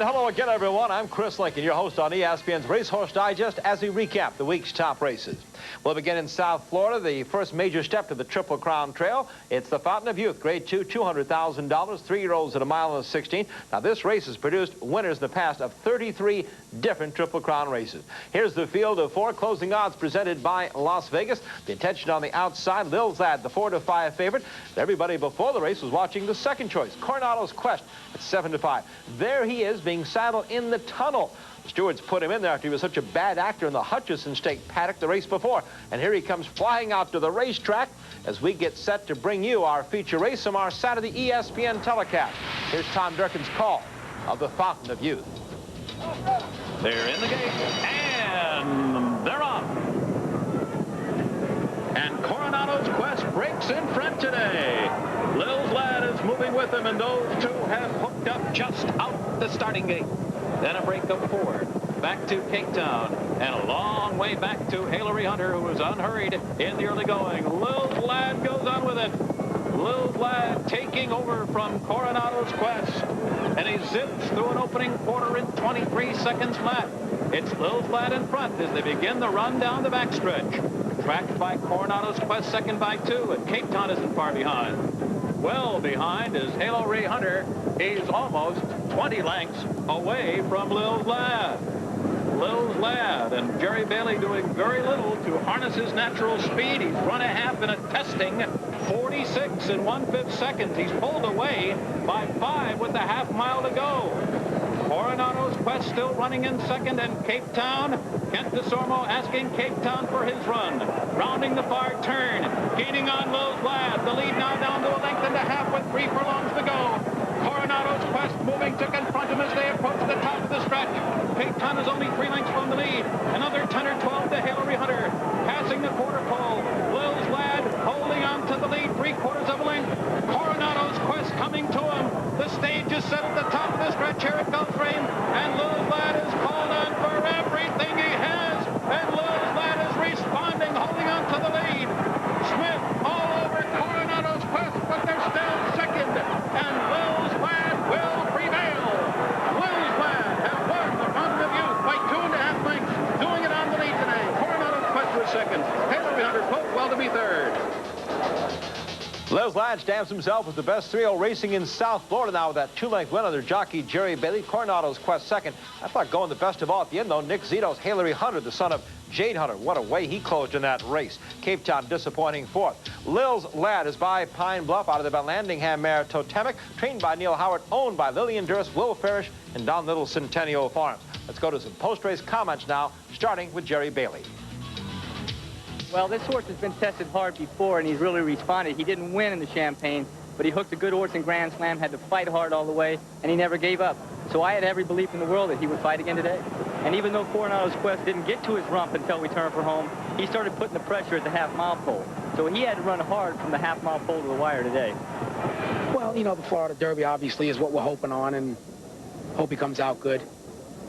And hello again, everyone. I'm Chris Lincoln, your host on ESPN's Racehorse Digest, as we recap the week's top races. We'll begin in South Florida, the first major step to the Triple Crown Trail. It's the Fountain of Youth, Grade 2, $200,000, 3-year-olds at a mile and 16. Now, this race has produced winners in the past of 33 different Triple Crown races. Here's the field of 4 closing odds presented by Las Vegas. The intention on the outside, Lil's Lad, the 4-5 favorite. Everybody before the race was watching the second choice, Coronado's Quest, at 7-5. There he is, being saddled in the tunnel. The stewards put him in there after he was such a bad actor in the Hutchison Stake paddock the race before. And here he comes flying out to the racetrack as we get set to bring you our feature race from our Saturday ESPN telecast. Here's Tom Durkin's call of the Fountain of Youth. They're in the gate, and they're off. And Coronado's Quest breaks in front today. Lil's Lad is moving with him, and those two have hooked up just out the starting gate. Then a break of 4. Back to Cape Town, and a long way back to Hailery Hunter, who was unhurried in the early going. Lil's Lad goes on with it. Lil's Lad taking over from Coronado's Quest, and he zips through an opening quarter in 23 seconds flat. It's Lil's Lad in front as they begin the run down the backstretch. Tracked by Coronado's Quest, second by 2, and Cape Town isn't far behind. Well behind is Hailery Hunter. He's almost 20 lengths away from Lil's Lad. Lil's Lad and Jerry Bailey doing very little to harness his natural speed. He's run a half in a testing 46 and 1/5 seconds. He's pulled away by 5 with a half mile to go. Coronado's Quest still running in second, and Cape Town, Kent DeSormo asking Cape Town for his run. Rounding the far turn, gaining on Lil's Lad. The lead now down to a length and a half with 3 furlongs to go. Coronado's Quest moving to confront him as they approach the top of the stretch. Cape Town is only 3 lengths from the lead. Another 10 or 12 to Hailery Hunter. Passing the quarter pole. Lil's Lad holding on to the lead 3/4 of a length. Coronado's Quest coming to him. The stage is set at the top of the stretch here at Gulfstream, and Lil's Lad is called on for everything he has, and Lil's Lad is responding, holding on to the lead. Smith all over Coronado's Quest, but they're still second, and Lil's Lad will prevail. Lil's Lad has won the Fountain of Youth by 2.5 lengths, doing it on the lead today. Coronado's Quest was second. Hailery Hunter both well to be third. Lil's Lad stamps himself as the best 3-0 racing in South Florida now with that 2-length win under jockey Jerry Bailey. Coronado's Quest second. I thought going the best of all at the end, though, Nick Zito's Hailery Hunter, the son of Jade Hunter. What a way he closed in that race. Cape Town disappointing 4th. Lil's Lad is by Pine Bluff out of the Vallandigham mare Totemic, trained by Neil Howard, owned by Lillian Durst, Will Farish, and Don Little Centennial Farms. Let's go to some post-race comments now, starting with Jerry Bailey. Well, this horse has been tested hard before, and he's really responded. He didn't win in the Champagne, but he hooked a good horse in Grand Slam, had to fight hard all the way, and he never gave up. So I had every belief in the world that he would fight again today. And even though Coronado's Quest didn't get to his rump until we turned for home, he started putting the pressure at the half-mile pole. So he had to run hard from the half-mile pole to the wire today. Well, you know, the Florida Derby obviously is what we're hoping on, and hope he comes out good.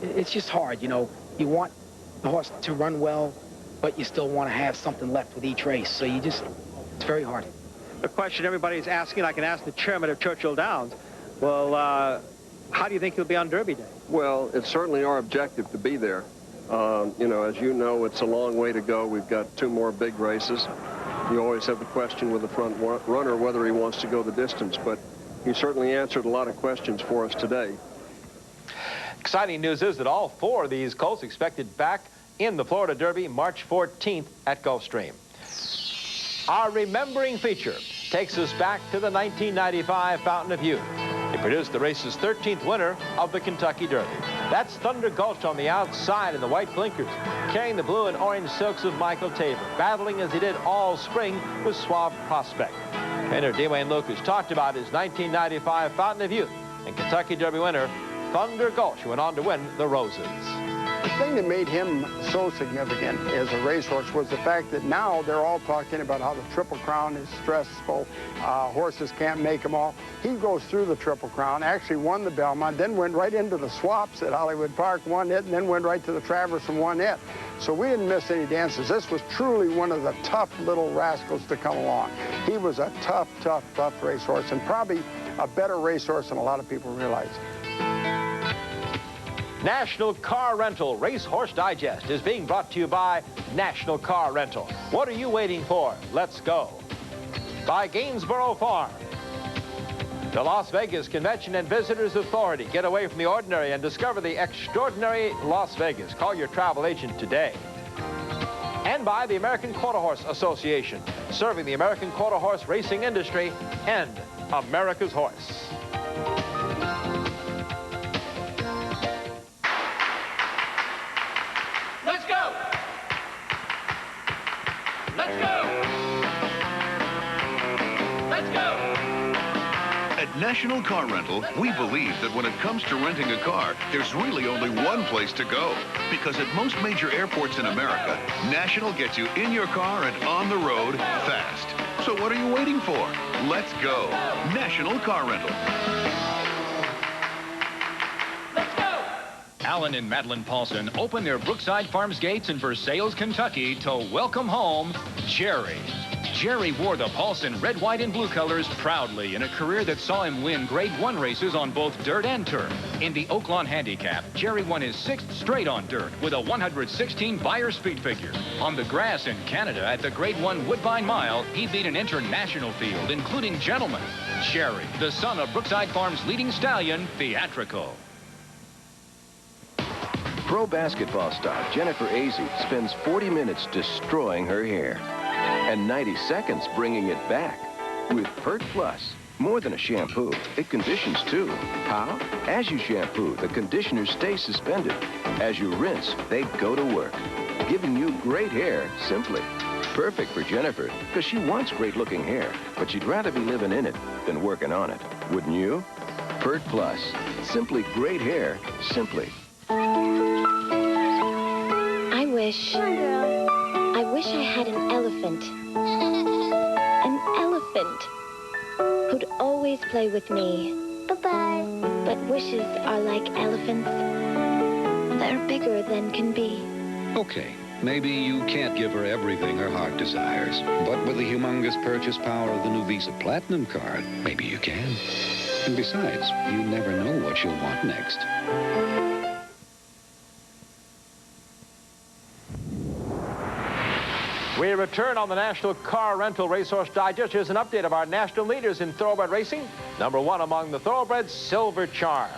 It's just hard, you know. You want the horse to run well, but you still want to have something left with each race. So it's very hard. The question everybody's asking, I can ask the chairman of Churchill Downs. Well, how do you think he'll be on Derby Day? Well, it's certainly our objective to be there. You know, as you know, it's a long way to go. We've got 2 more big races. You always have the question with the front runner whether he wants to go the distance, but he certainly answered a lot of questions for us today. Exciting news is that all 4 of these colts expected back in the Florida Derby March 14th at Gulfstream. Our remembering feature takes us back to the 1995 Fountain of Youth. It produced the race's 13th winner of the Kentucky Derby. That's Thunder Gulch on the outside in the white blinkers, carrying the blue and orange silks of Michael Tabor, battling as he did all spring with Suave Prospect. Trainer Dwayne Lucas talked about his 1995 Fountain of Youth and Kentucky Derby winner Thunder Gulch, who went on to win the Roses. The thing that made him so significant as a racehorse was the fact that now they're all talking about how the Triple Crown is stressful, horses can't make them all. He goes through the Triple Crown, actually won the Belmont, then went right into the swaps at Hollywood Park, won it, and then went right to the Traverse and won it. So we didn't miss any dances. This was truly one of the tough little rascals to come along. He was a tough racehorse, and probably a better racehorse than a lot of people realize. National Car Rental Racehorse Digest is being brought to you by National Car Rental. What are you waiting for? Let's go. By Gainsborough Farm. The Las Vegas Convention and Visitors Authority. Get away from the ordinary and discover the extraordinary Las Vegas. Call your travel agent today. And by the American Quarter Horse Association, serving the American quarter horse racing industry and America's horse. Let's go! Let's go! Let's go! At National Car Rental, we believe that when it comes to renting a car, there's really only one place to go. Because at most major airports in America, National gets you in your car and on the road fast. So what are you waiting for? Let's go. National Car Rental. Alan and Madeline Paulson open their Brookside Farms gates in Versailles, Kentucky to welcome home Jerry. Jerry wore the Paulson red, white, and blue colors proudly in a career that saw him win Grade 1 races on both dirt and turf. In the Oaklawn Handicap, Jerry won his 6th straight on dirt with a 116 Beyer speed figure. On the grass in Canada at the Grade 1 Woodbine Mile, he beat an international field, including gentlemen. Jerry, the son of Brookside Farms' leading stallion, Theatrical. Pro basketball star Jennifer Azzi spends 40 minutes destroying her hair and 90 seconds bringing it back with Pert Plus. More than a shampoo, it conditions too. How? As you shampoo, the conditioners stay suspended. As you rinse, they go to work, giving you great hair simply. Perfect for Jennifer, because she wants great-looking hair, but she'd rather be living in it than working on it. Wouldn't you? Pert Plus. Simply great hair, simply. I wish I had an elephant. An elephant who'd always play with me. Bye-bye. But wishes are like elephants. They're bigger than can be. Okay, maybe you can't give her everything her heart desires, but with the humongous purchase power of the new Visa Platinum card, maybe you can. And besides, you never know what she'll want next. We return on the National Car Rental Racehorse Digest. Here's an update of our national leaders in thoroughbred racing. Number 1 among the thoroughbreds, Silver Charm.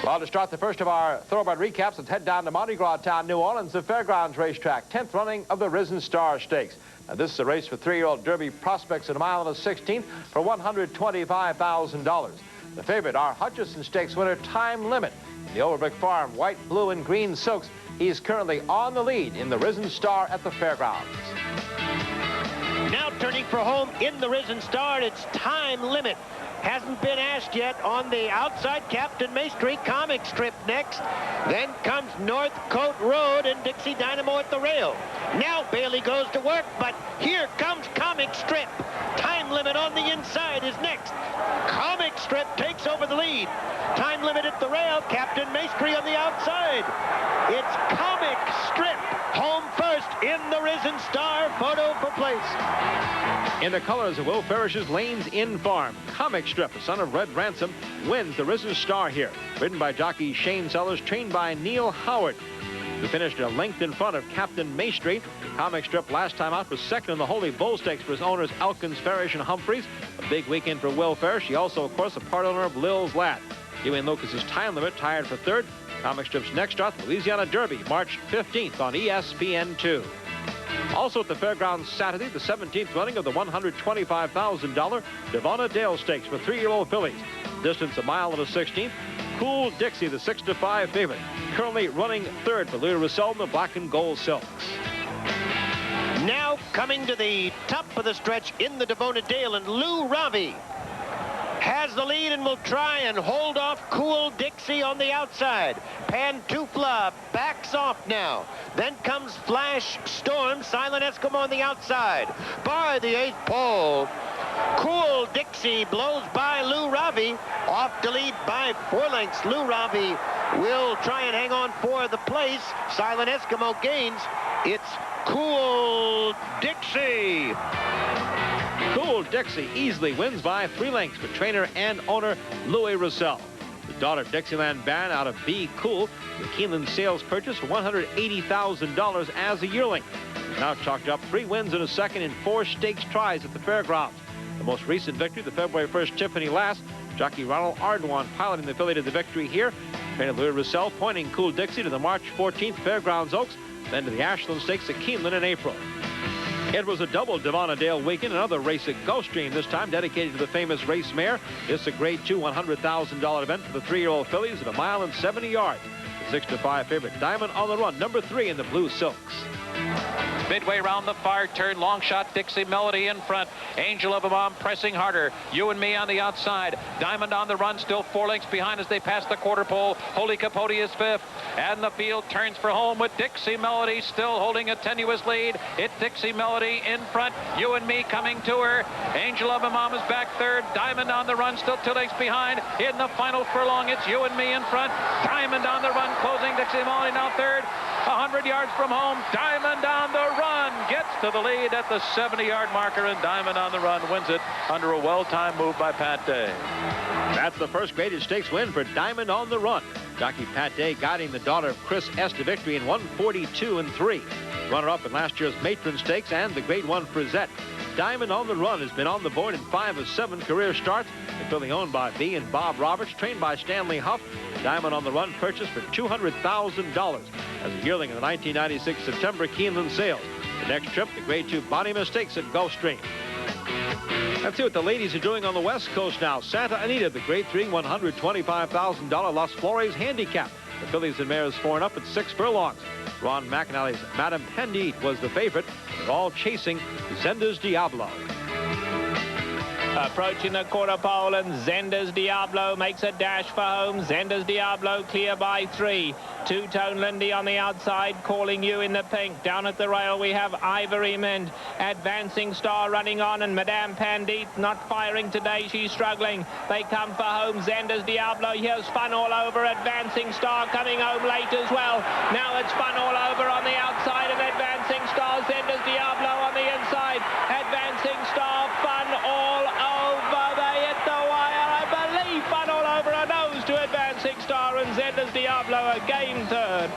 Well, to start the first of our thoroughbred recaps, let's head down to Mardi Gras Town, New Orleans, the Fairgrounds Racetrack, 10th running of the Risen Star Stakes. Now, this is a race for 3-year-old Derby prospects at 1 mile and a 16th for $125,000. The favorite, our Hutchison Stakes winner, Time Limit. In the Overbrick Farm, white, blue, and green silks. He's currently on the lead in the Risen Star at the Fairgrounds. Now turning for home in the Risen Star, it's Time Limit. Hasn't been asked yet on the outside. Captain Maestri, Comic Strip next. Then comes North Coat Road and Dixie Dynamo at the rail. Now Bailey goes to work, but here comes Comic Strip. Time Limit on the inside is next. Comic Strip takes over the lead. Time Limit at the rail. Captain Maestri on the outside. It's Comic Strip home first in the Risen Star. Photo for place. In the colors of Will Farish's Lanes Inn Farm, Comic Strip, the son of Red Ransom, wins the Risen Star here. Ridden by jockey Shane Sellers, trained by Neil Howard, who finished a length in front of Captain Maestri. Comic Strip last time out was second in the Holy Bull Stakes for his owners Elkins, Farish, and Humphreys. A big weekend for Will Farish. He also, of course, a part owner of Lil's Lad. Huey Lucas's Time Limit tied for third. Comic Strip's next start, the Louisiana Derby, March 15th on ESPN2. Also at the Fairgrounds Saturday, the 17th running of the $125,000 Davona Dale Stakes for 3-year-old fillies. Distance 1 mile and a 16th. Cool Dixie, the 6-5 favorite, currently running third for Louis Russell in the black and gold silks. Now coming to the top of the stretch in the Davona Dale, and Lou Ravi has the lead and will try and hold off Cool Dixie on the outside. Pantufla backs off now. Then comes Flash Storm, Silent Eskimo on the outside. By the 8th pole, Cool Dixie blows by Lou Ravi, off to lead by 4 lengths. Lou Ravi will try and hang on for the place. Silent Eskimo gains. It's Cool Dixie. Cool Dixie easily wins by 3 lengths for trainer and owner Louis Russell. The daughter Dixieland Band out of B. Cool. The Keeneland sales purchase for $180,000 as a yearling. He's now chalked up 3 wins and a second in 4 stakes tries at the fairgrounds. The most recent victory, the February 1st Tiffany Lass. Jockey Ronald Ardoin piloting the filly to the victory here. Trainer Louis Roussel pointing Cool Dixie to the March 14th Fairgrounds Oaks, then to the Ashland Stakes at Keeneland in April. It was a double Davona Dale weekend, another race at Gulfstream, this time dedicated to the famous race mare. It's a Grade 2 $100,000 event for the 3-year-old fillies at 1 mile and 70 yards. The 6-5 favorite, Diamond on the Run, number 3 in the blue silks. Midway round the far turn, long shot Dixie Melody in front. Angel of a Mom pressing harder. You and Me on the outside. Diamond on the Run, still 4 lengths behind as they pass the quarter pole. Holy Capote is 5th. And the field turns for home with Dixie Melody still holding a tenuous lead. It's Dixie Melody in front. You and Me coming to her. Angel of a Mom is back 3rd. Diamond on the Run, still 2 lengths behind. In the final furlong, it's You and Me in front. Diamond on the Run, closing. Dixie Melody now 3rd. 100 yards from home. Diamond on the Run gets to the lead at the 70-yard marker, and Diamond on the Run wins it under a well-timed move by Pat Day. That's the first graded stakes win for Diamond on the Run. Jockey Pat Day guiding the daughter of Chris S. to victory in 1:42 3. Runner-up in last year's Matron Stakes and the Grade 1 Frizette. Diamond on the Run has been on the board in 5 of 7 career starts. The filly owned by V and Bob Roberts, trained by Stanley Huff. Diamond on the Run purchased for $200,000 as a yearling in the 1996 September Keeneland sales. The next trip, the Grade 2 Bonnie Mistakes at Gulfstream. Let's see what the ladies are doing on the West Coast now. Santa Anita, the Grade 3 $125,000 Las Flores Handicap. The fillies and mares 4 and up at 6 furlongs. Ron McAnally's Madame Pendite was the favorite. They're all chasing Zenda's Diablo. Approaching the quarter pole, and Zenda's Diablo makes a dash for home. Zenda's Diablo clear by 3. Two-Tone Lindy on the outside, Calling You in the pink. Down at the rail we have Ivory Mint. Advancing Star running on, and Madame Pandit not firing today. She's struggling. They come for home. Zenda's Diablo. Here's Fun All Over. Advancing Star coming home late as well. Now it's Fun All Over on the outside, and Advancing Star. Zenda's Diablo on the inside. Advancing Star, Fun All Over. They hit the wire. I believe Fun All Over a nose to Advancing Star, and Zenda's Diablo again third.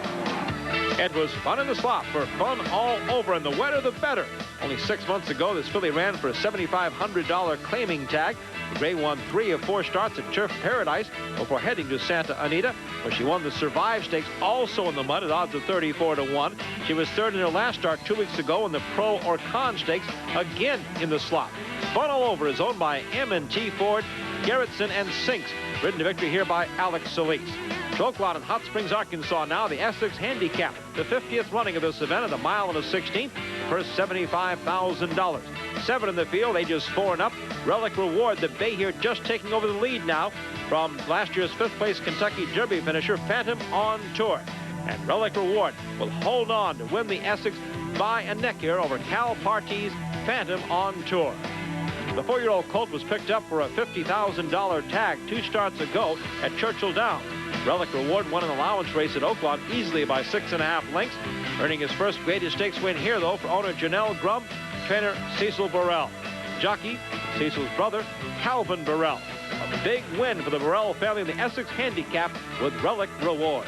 It was fun in the slot for Fun All Over, and the wetter the better. Only 6 months ago, this filly ran for a $7,500 claiming tag. The Grade 1 3 of 4 starts at Turf Paradise before heading to Santa Anita, where she won the Survive Stakes, also in the mud at odds of 34-1. She was 3rd in her last start 2 weeks ago in the Pro or Con Stakes, again in the slot. Fun All Over is owned by M&T Ford, Garrettson, and Sinks. Ridden to victory here by Alex Solis. Oaklawn in Hot Springs, Arkansas now, the Essex Handicap. The 50th running of this event at 1 mile and a 16th. First $75,000. 7 in the field, ages 4 and up. Relic Reward, the bay here, just taking over the lead now from last year's 5th place Kentucky Derby finisher, Phantom on Tour. And Relic Reward will hold on to win the Essex by a neck here over Cal Partey's Phantom on Tour. The 4-year-old colt was picked up for a $50,000 tag 2 starts ago at Churchill Downs. Relic Reward won an allowance race at Oaklawn easily by 6.5 lengths, earning his first graded stakes win here, though, for owner Janelle Grum, trainer Cecil Burrell. Jockey, Cecil's brother, Calvin Burrell. A big win for the Burrell family in the Essex Handicap with Relic Reward.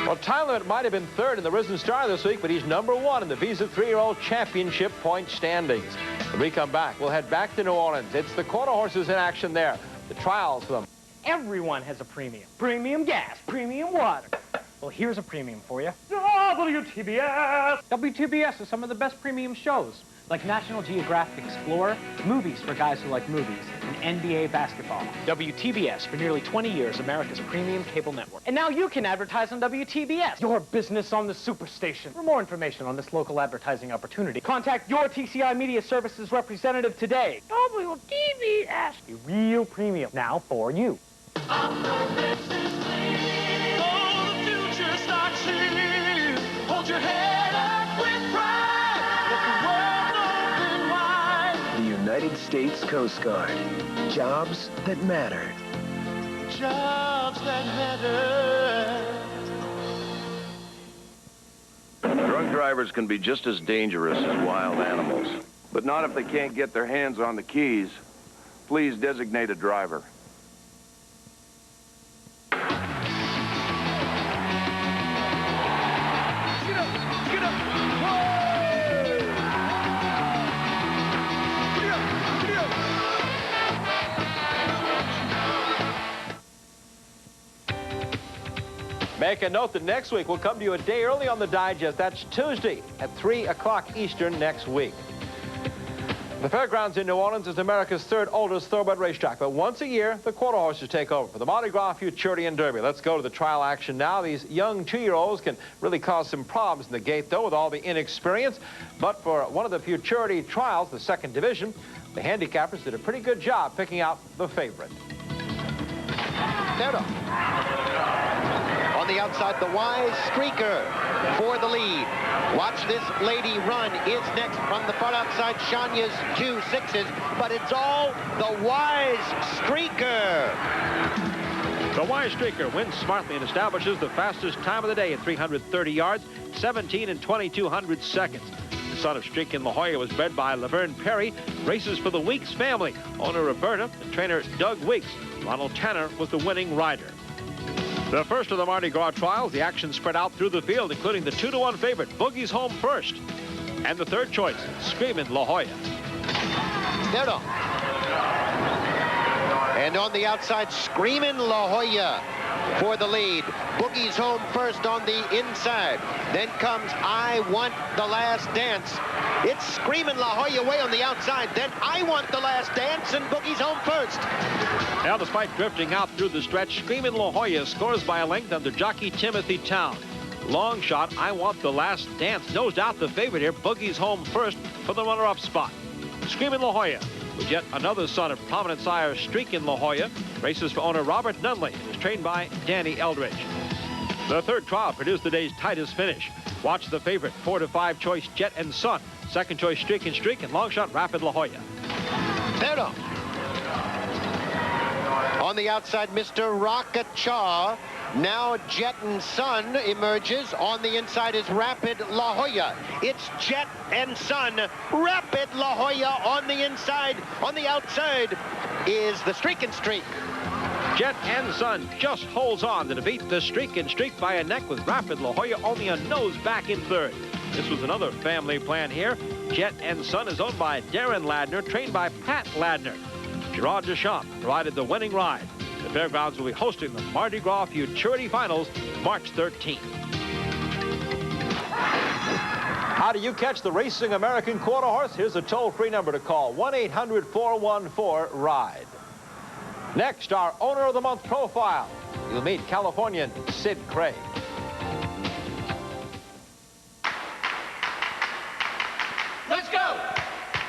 Well, Tyler might have been 3rd in the Risen Star this week, but he's number 1 in the Visa 3-year-old championship point standings. When we come back, we'll head back to New Orleans. It's the quarter horses in action there. The trials for them. Everyone has a premium. Premium gas, premium water. Well, here's a premium for you. WTBS! WTBS is some of the best premium shows, like National Geographic Explorer, movies for guys who like movies, and NBA basketball. WTBS, for nearly 20 years, America's premium cable network. And now you can advertise on WTBS, your business on the superstation. For more information on this local advertising opportunity, contact your TCI Media Services representative today. WTBS, a real premium, now for you. Hold your head up with pride. Let the world open wide. The United States Coast Guard. Jobs that matter. Jobs that matter. Drunk drivers can be just as dangerous as wild animals. But not if they can't get their hands on the keys. Please designate a driver. Make a note that next week we'll come to you a day early on the digest. That's Tuesday at 3 o'clock Eastern next week. The fairgrounds in New Orleans is America's third oldest thoroughbred racetrack, but once a year, the quarter horses take over for the Mardi Gras, Futurity, and Derby. Let's go to the trial action now. These young 2-year-olds can really cause some problems in the gate, though, with all the inexperience. But for one of the Futurity trials, the second division, the handicappers did a pretty good job picking out the favorite. There on the outside, the Wise Streaker for the lead. Watch this lady run. Is next from the far outside, Shanya's 2 6s, but it's all the Wise Streaker. The Wise Streaker wins smartly and establishes the fastest time of the day at 330 yards, 17 and 2200 seconds. The son of Streak in La Jolla was bred by Laverne Perry. Races for the Weeks family. Owner Roberta and trainer Doug Weeks. Ronald Tanner was the winning rider. The first of the Mardi Gras trials, the action spread out through the field, including the 2-to-1 favorite, Boogie's Home First. And the third choice, Screamin' La Jolla. There and on the outside, Screamin' La Jolla for the lead. Boogie's Home First on the inside. Then comes I Want the Last Dance. It's Screamin' La Jolla way on the outside. Then I Want the Last Dance and Boogie's Home First. Now, despite drifting out through the stretch, Screamin' La Jolla scores by a length under jockey Timothy Town. Long shot, I Want the Last Dance nosed out the favorite here, Boogie's Home First, for the runner-up spot. Screamin' La Jolla was yet another son of prominent sire Streak in La Jolla. Races for owner Robert Nunley. Is trained by Danny Eldridge. The third trial produced the day's tightest finish. Watch the favorite, 4-to-5 choice Jet and Sun. Second choice Streak, and long shot Rapid La Jolla. There on the outside, Mr. Rockachaw. Now Jet and Sun emerges. On the inside is Rapid La Jolla. It's Jet and Sun. Rapid La Jolla on the inside. On the outside is the Streak and Streak. Jet and Sun just holds on to defeat the Streak and Streak by a neck, with Rapid La Jolla only a nose back in third. This was another family plan here. Jet and Sun is owned by Darren Ladner, trained by Pat Ladner. Gerard Deschamps provided the winning ride. The fairgrounds will be hosting the Mardi Gras Futurity Finals March 13th. How do you catch the racing American quarter horse? Here's a toll-free number to call, 1-800-414-RIDE. Next, our Owner of the Month profile. You'll meet Californian Sid Craig. Let's go!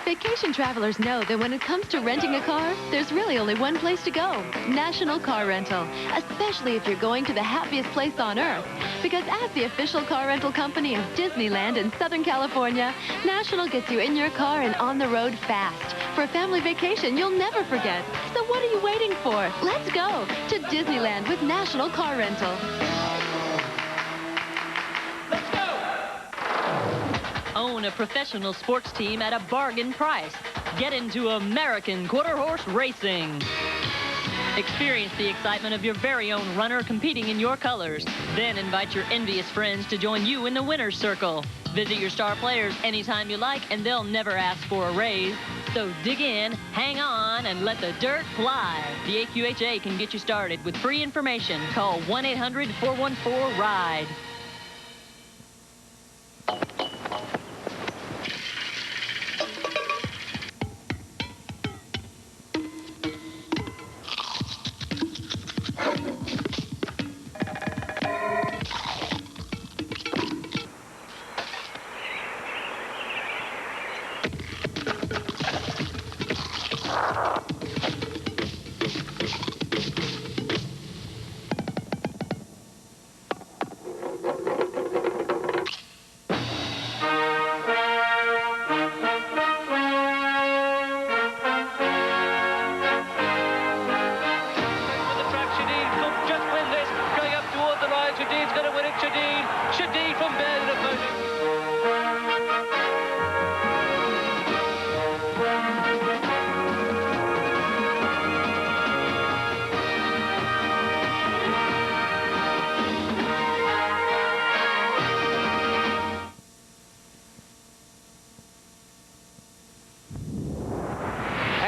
Vacation travelers know that when it comes to renting a car, there's really only one place to go, National Car Rental, especially if you're going to the happiest place on earth. Because as the official car rental company of Disneyland in Southern California, National gets you in your car and on the road fast for a family vacation you'll never forget. So what are you waiting for? Let's go to Disneyland with National Car Rental. Own a professional sports team at a bargain price. Get into American quarter horse racing. Experience the excitement of your very own runner competing in your colors. Then invite your envious friends to join you in the winner's circle. Visit your star players anytime you like, and they'll never ask for a raise. So dig in, hang on, and let the dirt fly. The AQHA can get you started with free information. Call 1-800-414-RIDE.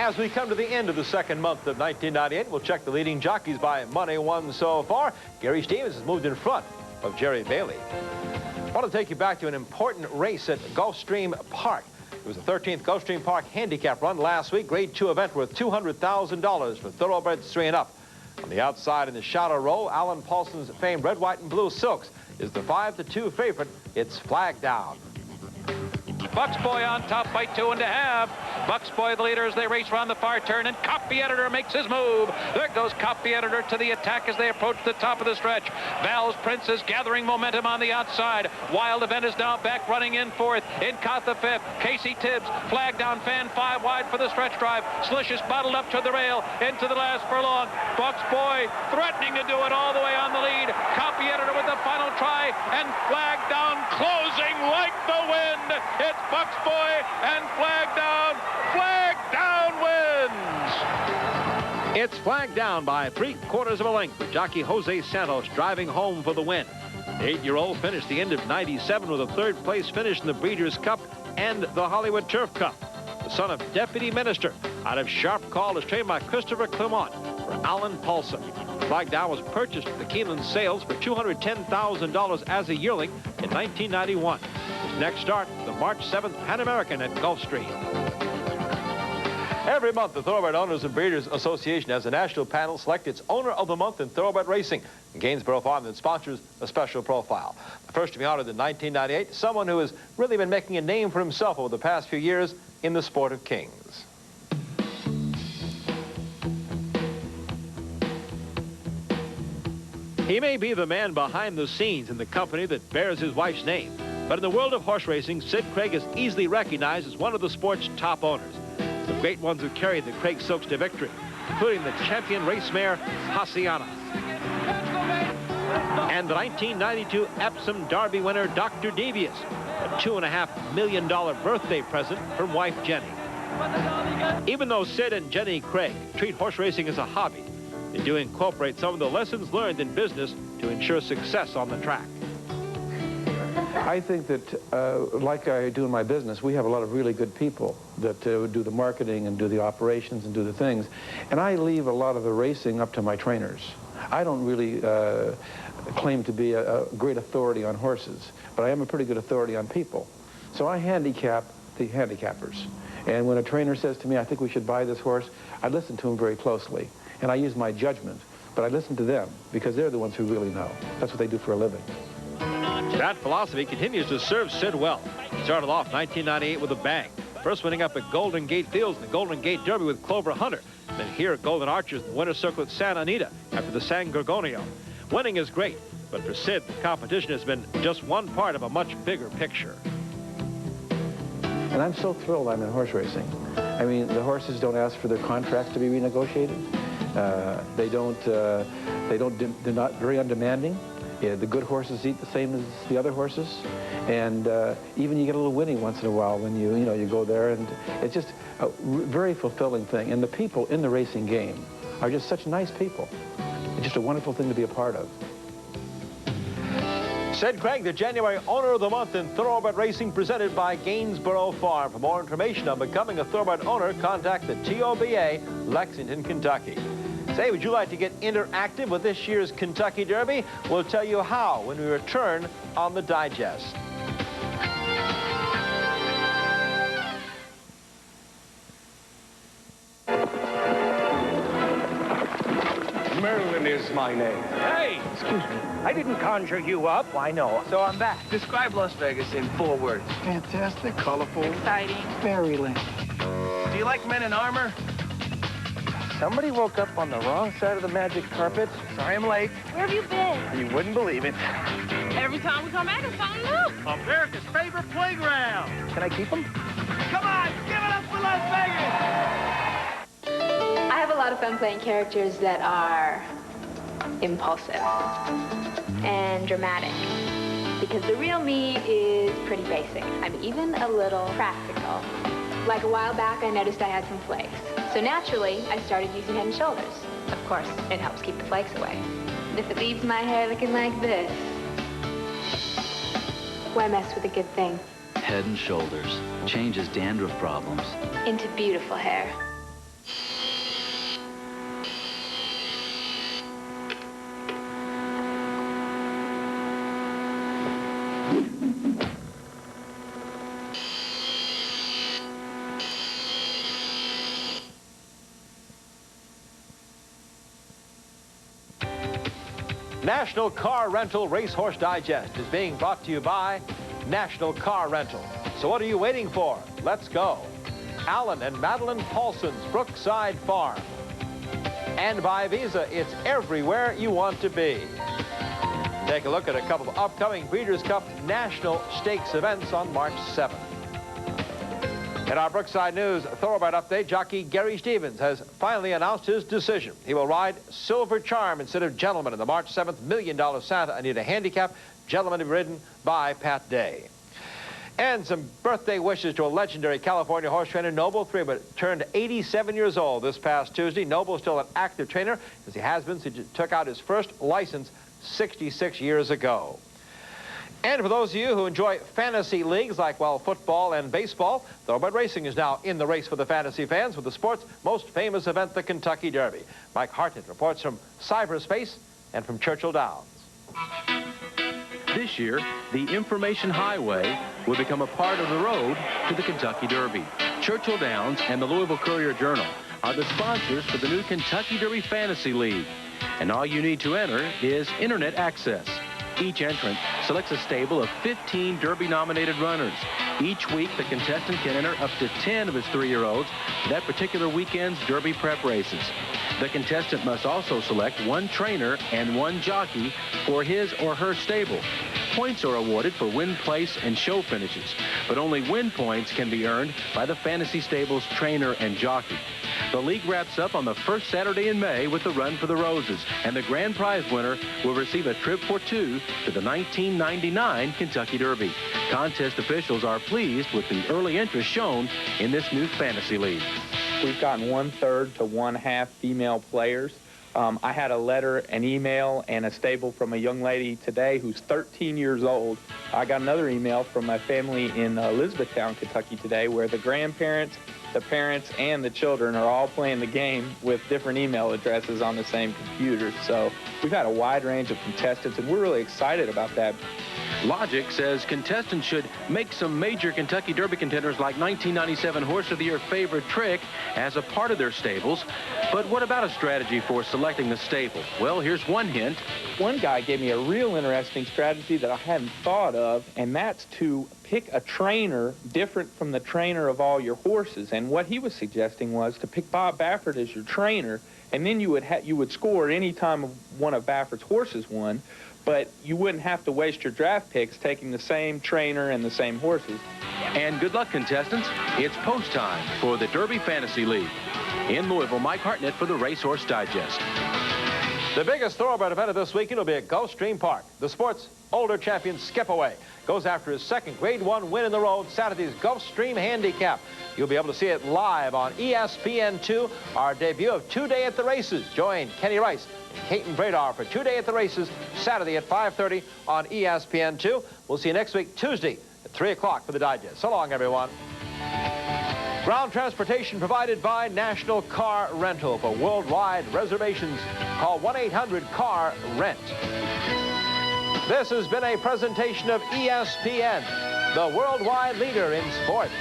As we come to the end of the second month of 1998, we'll check the leading jockeys by money won so far. Gary Stevens has moved in front of Jerry Bailey. I want to take you back to an important race at Gulfstream Park. It was the 13th Gulfstream Park Handicap run last week. Grade 2 event worth $200,000 for thoroughbreds 3 and up. On the outside in the shadow row, Alan Paulson's famed red, white, and blue Silks is the 5-2 favorite. It's Flag Down. Bucks Boy on top by 2.5. Bucks Boy the leader as they race around the far turn, and Copy Editor makes his move. There goes Copy Editor to the attack as they approach the top of the stretch. Val's Prince is gathering momentum on the outside. Wild Event is now back running in fourth. In caught the fifth. Casey Tibbs, Flag Down fan 5 wide for the stretch drive. Slish is bottled up to the rail into the last furlong. Bucks Boy threatening to do it all the way on the lead. Copy Editor with the final try, and Flag Down closing like the wind. It's Bucks Boy and Flag Down. Flag Down wins. It's Flag Down by 3/4 of a length for jockey Jose Santos driving home for the win. The 8-year-old finished the end of '97 with a 3rd place finish in the Breeders' Cup and the Hollywood Turf Cup. The son of Deputy Minister out of Sharp Call is trained by Christopher Clement for Alan Paulson. Flag Down was purchased at the Keeneland sales for $210,000 as a yearling in 1991. His next start, the March 7th Pan American at Gulfstream. Every month, the Thoroughbred Owners and Breeders Association has a national panel select its Owner of the Month in Thoroughbred Racing. Gainsborough Farm that sponsors a special profile. The first to be honored in 1998, someone who has really been making a name for himself over the past few years in the sport of kings. He may be the man behind the scenes in the company that bears his wife's name, but in the world of horse racing, Sid Craig is easily recognized as one of the sport's top owners. The great ones who carried the Craig Silks to victory, including the champion race mare, Haciana, and the 1992 Epsom Derby winner, Dr. Devious, a $2.5 million birthday present from wife Jenny. Even though Sid and Jenny Craig treat horse racing as a hobby, they do incorporate some of the lessons learned in business to ensure success on the track. I think that, like I do in my business, we have a lot of really good people that do the marketing and do the operations and do the things. And I leave a lot of the racing up to my trainers. I don't really claim to be a great authority on horses, but I am a pretty good authority on people. So I handicap the handicappers. And when a trainer says to me, I think we should buy this horse, I listen to him very closely. And I use my judgment, but I listen to them because they're the ones who really know. That's what they do for a living. That philosophy continues to serve Sid well. He started off 1998 with a bang. First winning up at Golden Gate Fields in the Golden Gate Derby with Clover Hunter. Then here at Golden Arches in the Winter Circle at Santa Anita after the San Gorgonio. Winning is great, but for Sid, the competition has been just one part of a much bigger picture. And I'm so thrilled I'm in horse racing. I mean, the horses don't ask for their contracts to be renegotiated. They're not very undemanding. Yeah, the good horses eat the same as the other horses, and even you get a little winning once in a while when you go there, and it's just a very fulfilling thing. And the people in the racing game are just such nice people. It's just a wonderful thing to be a part of. Sid Craig, the January Owner of the Month in Thoroughbred Racing, presented by Gainsborough Farm. For more information on becoming a Thoroughbred owner, contact the TOBA, Lexington, Kentucky. Say, would you like to get interactive with this year's Kentucky Derby? We'll tell you how when we return on the Digest. Merlin is my name. Hey! Excuse me. I didn't conjure you up. I know. So I'm back. Describe Las Vegas in 4 words. Fantastic, colorful, Exciting. fairyland. Do you like men in armor? Somebody woke up on the wrong side of the magic carpet. Sorry I'm late. Where have you been? You wouldn't believe it. Every time we come back, it's something new. America's favorite playground. Can I keep them? Come on, give it up for Las Vegas! I have a lot of fun playing characters that are impulsive and dramatic. Because the real me is pretty basic. I'm even a little practical. Like a while back, I noticed I had some flakes. So naturally, I started using Head & Shoulders. Of course, it helps keep the flakes away. And if it leaves my hair looking like this, why mess with a good thing? Head & Shoulders changes dandruff problems Into beautiful hair. National Car Rental Racehorse Digest is being brought to you by National Car Rental. So what are you waiting for? Let's go. Alan and Madeline Paulson's Brookside Farm. And by Visa, it's everywhere you want to be. Take a look at a couple of upcoming Breeders' Cup National Stakes events on March 7th. In our Brookside News Thoroughbred update, jockey Gary Stevens has finally announced his decision. He will ride Silver Charm instead of Gentleman in the March 7th $1 Million Santa Anita Handicap. Gentleman to be ridden by Pat Day. And some birthday wishes to a legendary California horse trainer, Noble Threebert, turned 87 years old this past Tuesday. Noble is still an active trainer, as he has been since he took out his first license 66 years ago. And for those of you who enjoy fantasy leagues like, well, football and baseball, Thoroughbred Racing is now in the race for the fantasy fans with the sport's most famous event, the Kentucky Derby. Mike Hartnett reports from cyberspace and from Churchill Downs. This year, the Information Highway will become a part of the road to the Kentucky Derby. Churchill Downs and the Louisville Courier-Journal are the sponsors for the new Kentucky Derby Fantasy League. And all you need to enter is internet access. Each entrant selects a stable of 15 Derby-nominated runners. Each week, the contestant can enter up to 10 of his 3-year-olds for that particular weekend's Derby prep races. The contestant must also select one trainer and one jockey for his or her stable. Points are awarded for win, place, and show finishes, but only win points can be earned by the fantasy stable's trainer and jockey. The league wraps up on the first Saturday in May with the Run for the Roses, and the grand prize winner will receive a trip for two to the 1999 Kentucky Derby. Contest officials are pleased with the early interest shown in this new fantasy league. We've gotten 1/3 to 1/2 female players. I had a letter, an email, and a stable from a young lady today who's 13 years old. I got another email from a family in Elizabethtown, Kentucky today, where the grandparents, the parents, and the children are all playing the game with different email addresses on the same computer. So we've had a wide range of contestants, and we're really excited about that. Logic says contestants should make some major Kentucky Derby contenders like 1997 Horse of the Year favorite Trick as a part of their stables. But what about a strategy for selecting the stable? Well, here's one hint. One guy gave me a real interesting strategy that I hadn't thought of, and that's to pick a trainer different from the trainer of all your horses. And what he was suggesting was to pick Bob Baffert as your trainer, and then you would score any time one of Baffert's horses won, but you wouldn't have to waste your draft picks taking the same trainer and the same horses. And good luck, contestants. It's post time for the Derby Fantasy League. In Louisville, Mike Hartnett for the Racehorse Digest. The biggest thoroughbred event of this weekend will be at Gulfstream Park. The sport's older champion, Skipaway, goes after his second Grade 1 win in the road, Saturday's Gulfstream Handicap. You'll be able to see it live on ESPN2, our debut of 2 Day at the Races. Join Kenny Rice and Caton Bradar for 2 Day at the Races, Saturday at 5:30 on ESPN2. We'll see you next week, Tuesday at 3 o'clock for the Digest. So long, everyone. Ground transportation provided by National Car Rental. For worldwide reservations, call 1-800-CAR-RENT. This has been a presentation of ESPN, the worldwide leader in sports.